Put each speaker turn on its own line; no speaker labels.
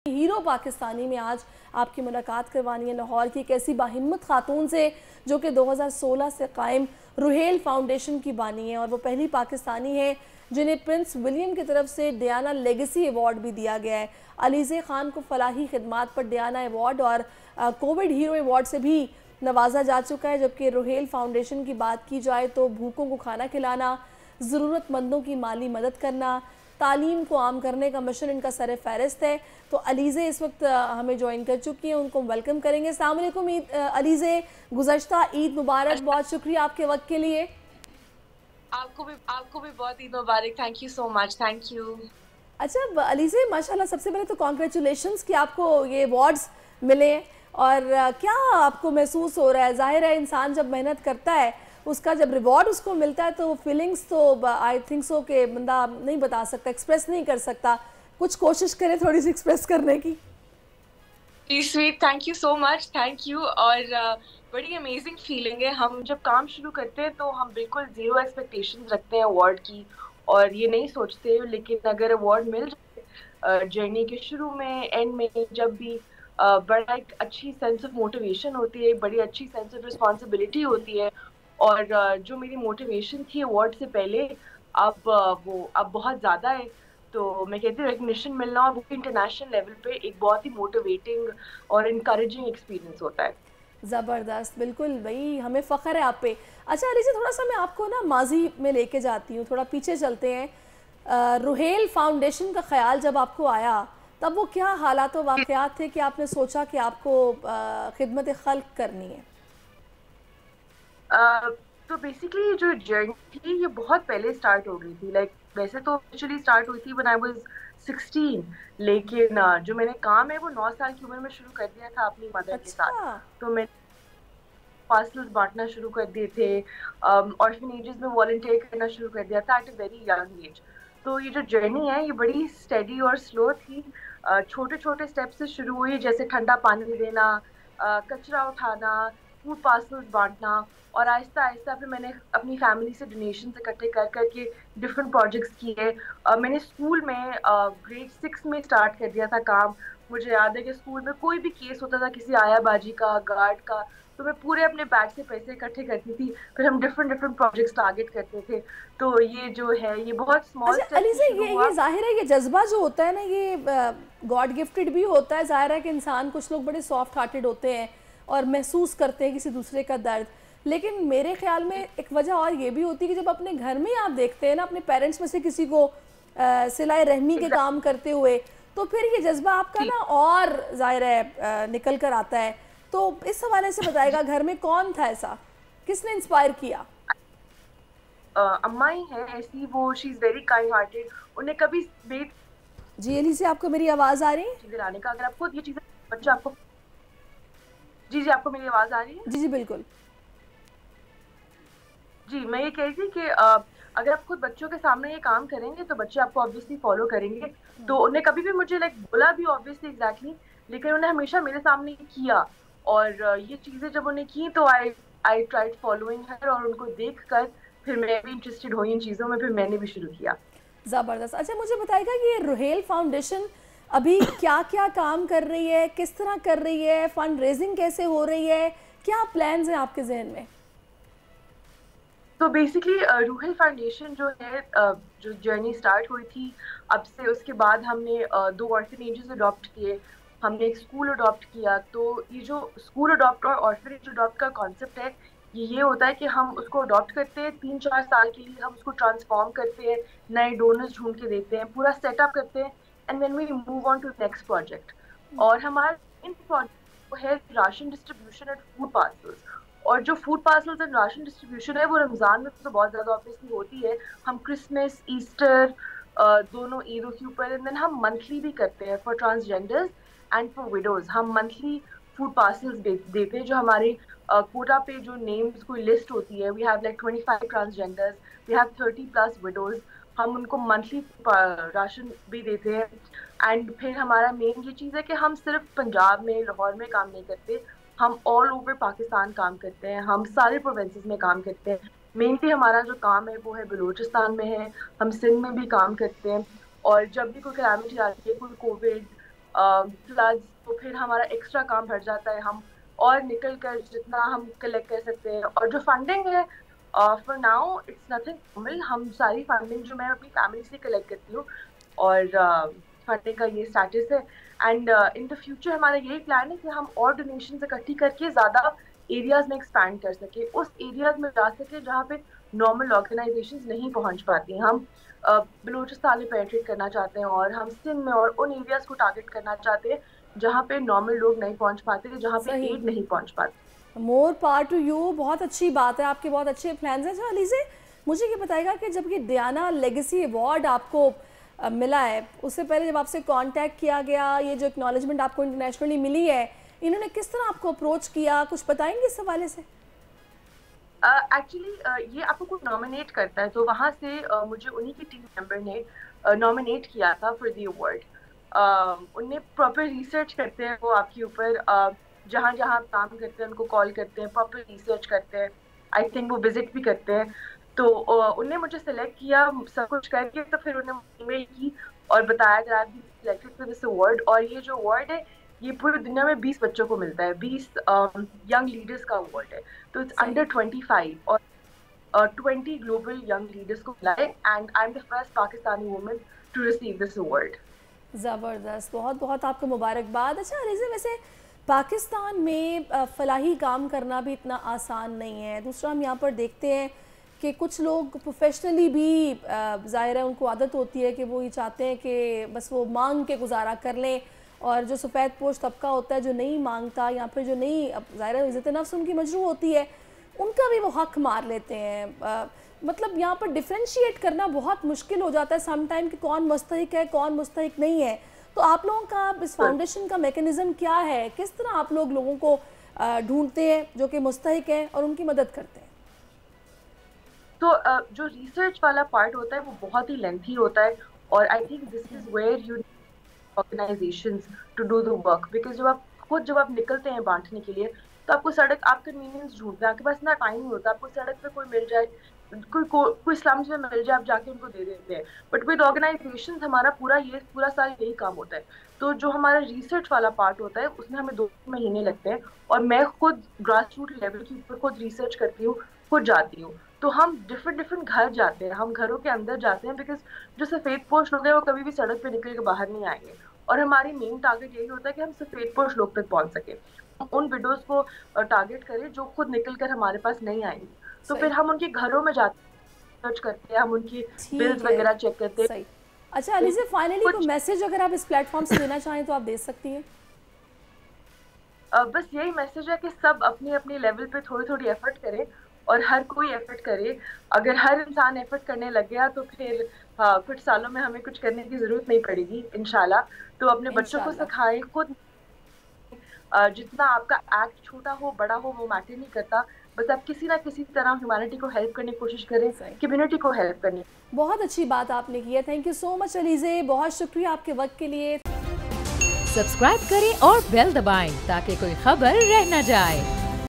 Hero Pakistani में आज आपकी मुलाकात करवानी है लाहौर की एक ऐसी बाहिम्मत खातून से जो कि 2016 से कायम रुहेल फाउंडेशन की बानी है और वो पहली पाकिस्तानी है जिन्हें प्रिंस विलियम की तरफ से डियाना लेगेसी अवार्ड भी दिया गया है। अलीज़े खान को फलाही खिदमात पर डियाना अवार्ड और कोविड हीरो अवार्ड से भी नवाजा जा चुका है। जबकि रुहेल फाउंडेशन की बात की जाए तो भूखों को खाना खिलाना, ज़रूरतमंदों की माली मदद करना, तालीम को आम करने का मिशन इनका सर फहरिस्त है। तो अलीज़े इस वक्त हमें ज्वाइन कर चुकी हैं, उनको वेलकम करेंगे। अस्सलाम वालेकुम अलीज़े, गुज़श्ता ईद मुबारक, बहुत शुक्रिया आपके वक्त के लिए।
आपको भी बहुत ईद मुबारक। Thank you so much. Thank you.
अच्छा अलीज़े, माशाल्लाह सबसे पहले तो कॉन्ग्रेचुलेशंस कि आपको ये अवार्ड्स मिले और क्या आपको महसूस हो रहा है? ज़ाहिर है इंसान जब मेहनत करता है उसका जब रिवॉर्ड उसको मिलता है तो फीलिंग्स तो आई थिंक सो कि बंदा नहीं बता सकता, एक्सप्रेस नहीं कर सकता। कुछ कोशिश करें थोड़ी सी एक्सप्रेस करने की।
Sweet, thank you so much. Thank you. और बड़ी अमेजिंग फीलिंग है। हम जब काम शुरू करते हैं तो हम बिल्कुल जीरो एक्सपेक्टेशंस रखते हैं अवार्ड की और ये नहीं सोचते, लेकिन अगर अवार्ड मिल जाए जर्नी के शुरू में, एंड में, जब भी बड़ा एक अच्छी सेंस ऑफ मोटिवेशन होती है, बड़ी अच्छी सेंस ऑफ रिस्पॉन्सिबिलिटी होती है। और जो मेरी मोटिवेशन थी अवार्ड से पहले, वो अब बहुत ज़्यादा है। तो मैं कहती हूँ रिकग्निशन मिलना और वो इंटरनेशनल लेवल पे एक बहुत ही मोटिवेटिंग और इनकरेजिंग एक्सपीरियंस होता है।
ज़बरदस्त, बिल्कुल भाई, हमें फ़ख्र है आप पे। अच्छा अलीज़े, थोड़ा सा मैं आपको ना माजी में लेके जाती हूँ, थोड़ा पीछे चलते हैं। रुहेल फाउंडेशन का ख्याल जब आपको आया तब वो क्या हालात व वाक़यात थे कि आपने सोचा कि आपको खिदमत खल्क करनी है?
तो बेसिकली जो जर्नी थी ये बहुत पहले स्टार्ट हो गई थी। लाइक वैसे तो एक्चुअली स्टार्ट हुई थी व्हेन आई वाज 16, लेकिन जो मैंने काम है वो 9 साल की उम्र में शुरू कर दिया था अपनी मदर के साथ।
अच्छा।
तो मैंने पार्सल्स बांटना शुरू कर दिए थे, ऑर्फनेजेस में वॉलंटियर करना शुरू कर दिया था at a very young age. तो ये जो जर्नी है ये बड़ी स्टेडी और स्लो थी। छोटे छोटे स्टेप से शुरू हुई, जैसे ठंडा पानी देना, कचरा उठाना, फूड पार्सल्स बांटना, और आहिस्ता आहिस्ता फिर मैंने अपनी फैमिली से डोनेशन इकट्ठे कर करके डिफरेंट प्रोजेक्ट्स किए। मैंने स्कूल में ग्रेड 6 में स्टार्ट कर दिया था काम। मुझे याद है कि स्कूल में कोई भी केस होता था, किसी आयाबाजी का, गार्ड का, तो मैं पूरे अपने बैच से पैसे इकट्ठे करती थी। फिर हम डिफरेंट डिफरेंट प्रोजेक्ट्स टारगेट करते थे। तो ये जो है ये बहुत स्मॉल
अच्छा
स्टेप
अली
से
से
शुरू
ये
हुआ।
ज़ाहिर है ये जज्बा जो होता है ना, ये गॉड गिफ्टेड भी होता है। ज़ाहिर है कि इंसान, कुछ लोग बड़े सॉफ्ट हार्टेड होते हैं और महसूस करते हैं किसी दूसरे का दर्द। लेकिन मेरे ख्याल में एक वजह और ये भी होती है कि जब अपने घर में आप देखते हैं ना अपने पेरेंट्स में से किसी को सिलाई रहमी के काम करते हुए, तो फिर ये जज्बा आपका
एग्जैक्टली।
ना और ज़ाहिर है निकल कर आता है। तो इस हवाले से बताएगा, घर में कौन था ऐसा, किसने इंस्पायर किया?
अम्मा ही है ऐसी, वो she is very kind hearted. उन्हें कभी बेच
जी अली से, आपको मेरी आवाज़ आ रही है?
चीजें लाने का, अगर आपको ये चीजें बच्चा आपको। जी जी, आपको मेरी आवाज आ रही है?
जी जी बिल्कुल।
जी, मैं ये कह रही थी कि अगर आप खुद बच्चों के सामने ये काम करेंगे तो बच्चे आपको ऑब्वियसली फॉलो करेंगे। तो उन्हें कभी भी मुझे लाइक बोला भी ऑब्वियसली एग्जैक्टली, लेकिन उन्हें हमेशा मेरे सामने किया। और ये चीजें जब उन्हें की तो आई आई ट्राइड फॉलोइंग हर, और उनको देख कर फिर मैं भी इंटरेस्टेड हुई इन चीजों में, फिर मैंने भी शुरू किया।
ज़बरदस्त। अच्छा मुझे बताइएगा कि ये रुहेल फाउंडेशन अभी क्या क्या काम कर रही है, किस तरह कर रही है, फंड रेजिंग कैसे हो रही है, क्या प्लान्स हैं आपके जहन में?
तो बेसिकली रूहल फाउंडेशन जो है, जो जर्नी स्टार्ट हुई थी, अब से उसके बाद हमने 2 ऑर्फनेजेस अडॉप्ट किए, हमने एक स्कूल अडॉप्ट किया। तो ये जो स्कूल अडॉप्ट और ऑर्फनेज अडॉप्ट का कॉन्सेप्ट है, ये होता है कि हम उसको अडॉप्ट करते हैं, 3-4 साल के लिए हम उसको ट्रांसफॉर्म करते हैं, नए डोनर्स ढूंढ के देते हैं, पूरा सेटअप करते हैं, and then we move on to next project. और हमारा इन प्रोजेक्ट है ration distribution and food parcels. और जो food parcels and ration distribution है वो रमजान में तो बहुत ज्यादा ऑब्वियसली होती है। हम क्रिसमस, ईस्टर, दोनों ईदों के ऊपर, एंड देन हम मंथली भी करते हैं for transgenders and for widows. हम मंथली फूड पार्सल्स देते हैं, जो हमारे कोटा पे जो नेम्स कोई लिस्ट होती है, we have like 25 transgenders, we have 30+ widows. हम उनको मंथली राशन भी देते हैं। एंड फिर हमारा मेन ये चीज़ है कि हम सिर्फ पंजाब में, लाहौर में काम नहीं करते, हम ऑल ओवर पाकिस्तान काम करते हैं, हम सारे प्रोविंसेस में काम करते हैं। मेनली हमारा जो काम है वो है बलूचिस्तान में है, हम सिंध में भी काम करते हैं। और जब भी कोई कैलामिटी आती है, कोई कोविड, फ्लड्स, तो फिर हमारा एक्स्ट्रा काम बढ़ जाता है, हम और निकल कर जितना हम कलेक्ट कर सकते हैं। और जो फंडिंग है, for now it's nothing normal, हम सारी फंडिंग जो मैं अपनी फैमिली से कलेक्ट करती हूँ, और फंडिंग का ये स्टेटस है। एंड इन द फ्यूचर हमारा यही प्लान है कि हम और डोनेशन इकट्ठी करके ज़्यादा एरियाज में एक्सपैंड कर सके, उस एरियाज में जा सके जहाँ पे नॉर्मल ऑर्गेनाइजेशंस नहीं पहुँच पाती। हम बलूचिस्तान में पेनिट्रेट करना चाहते हैं, और हम सिंध में और उन एरियाज को टारगेट करना चाहते हैं जहाँ पे नॉर्मल लोग नहीं पहुँच पाते, जहाँ पे एड नहीं पहुँच पाते।
मोर पावर टू यू, बहुत अच्छी बात है, आपके बहुत अच्छे प्लान्स हैं। अच्छा अलीज़े, मुझे ये बताएगा कि जब ये डियाना लेगेसी अवार्ड आपको मिला है, उससे पहले जब आपसे कांटेक्ट किया गया, ये जो एक्नॉलेजमेंट आपको इंटरनेशनली मिली है, इन्होंने किस तरह आपको अप्रोच किया, कुछ बताएंगे इस हवाले से?
एक्चुअली ये आपको कोई नॉमिनेट करता है, तो वहाँ से मुझे उन्हीं की टीम मेंबर ने नॉमिनेट किया था फॉर द अवार्ड। उनने प्रॉपर रिसर्च करते हैं वो आपके ऊपर, जहाँ जहाँ आप काम करते हैं उनको कॉल करते हैं, प्रॉपर रिसर्च करते हैं, आई थिंक वो विजिट भी करते हैं। तो उनने मुझे सेलेक्ट किया सब कुछ करके, तो फिर उन्होंने ईमेल की और बताया कि आप सिलेक्टेड फॉर दिस अवार्ड। और ये जो अवार्ड है ये पूरी दुनिया में 20 बच्चों को मिलता है, 20 यंग लीडर्स का अवार्ड है, तो इट्स अंडर 25 और 20 ग्लोबल यंग लीडर्स को मिला है, and I am the first Pakistani woman to receive this award.
ज़बरदस्त, बहुत बहुत आपको मुबारकबाद। अच्छा अलीज़े, वैसे पाकिस्तान में फलाही काम करना भी इतना आसान नहीं है। दूसरा, हम यहाँ पर देखते हैं कि कुछ लोग प्रोफेशनली भी ज़ाहिर है उनको आदत होती है कि वो ये चाहते हैं कि बस वो मांग के गुजारा कर लें, और जो सफ़ेद पोश तबका होता है जो नहीं मांगता, या फिर जो नहीं, ज़ाहिर है इज़्ज़त नफ्स उनकी मजरूह होती है, उनका भी वो हक मार लेते हैं। मतलब यहाँ पर डिफ्रेंशिएट करना बहुत मुश्किल हो जाता है सम टाइम कि कौन मुस्तहिक है कौन मुस्तहिक नहीं है। तो आप लोगों का इस फाउंडेशन का मैकेनिज़्म क्या है, किस तरह आप लोगों को ढूंढते हैं जो कि मुस्तहिक है और उनकी मदद करते हैं?
तो जो रिसर्च वाला पार्ट होता है वो बहुत ही लेंथी होता है, और I think this is where you organisations to do the work, because जब आप निकलते हैं बांटने के लिए, तो आपको सड़क, आप कन्वीनियंस ढूंढते हैं, आपके पास इतना टाइम नहीं होता, आपको सड़क पे कोई मिल जाए, कोई स्लम्स में मिल जाए, आप जाके उनको दे देते हैं। बट विद ऑर्गेनाइजेशंस हमारा पूरा साल यही काम होता है। तो जो हमारा रिसर्च वाला पार्ट होता है उसमें हमें 2 महीने लगते हैं, और मैं खुद ग्रास रूट लेवल के ऊपर खुद रिसर्च करती हूँ, खुद जाती हूँ। तो हम डिफरेंट घर जाते हैं, हम घरों के अंदर जाते हैं, बिकॉज जो सफ़ेद पोश लोग हैं वो कभी भी सड़क पे निकल के बाहर नहीं आएंगे, और हमारी मेन टारगेट यही होता है कि हम सफ़ेद पोश लोग तक पहुंच सके, उन विडोज को टारगेट करें जो खुद निकल कर हमारे पास नहीं आएंगी। तो फिर हम उनके घरों में जाते सर्च करते हैं, हम उनकी बिल्स वगैरह चेक करते हैं।
अच्छा अलीज़े, फाइनली कोई मैसेज अगर आप इस प्लेटफॉर्म से देना चाहें तो आप दे सकती हैं।
बस यही मैसेज है कि सब अपनी अपनी लेवल पे थोड़ी थोड़ी एफर्ट करें, और हर कोई एफर्ट करे। अगर हर इंसान एफर्ट करने लग गया तो फिर कुछ सालों में हमें कुछ करने की ज़रूरत नहीं पड़ेगी इंशाल्लाह। तो अपने बच्चों को सिखाएं, खुद जितना आपका एक्ट छोटा हो बड़ा हो वो मैटर नहीं करता, बस आप किसी ना किसी तरह ह्यूमैनिटी को हेल्प करने की कोशिश करें, कम्युनिटी को हेल्प करने।
बहुत अच्छी बात आपने की है, thank you so much Alizeh, बहुत शुक्रिया आपके वक्त के लिए।
सब्सक्राइब करें और बेल दबाएं ताकि कोई खबर रह न जाए।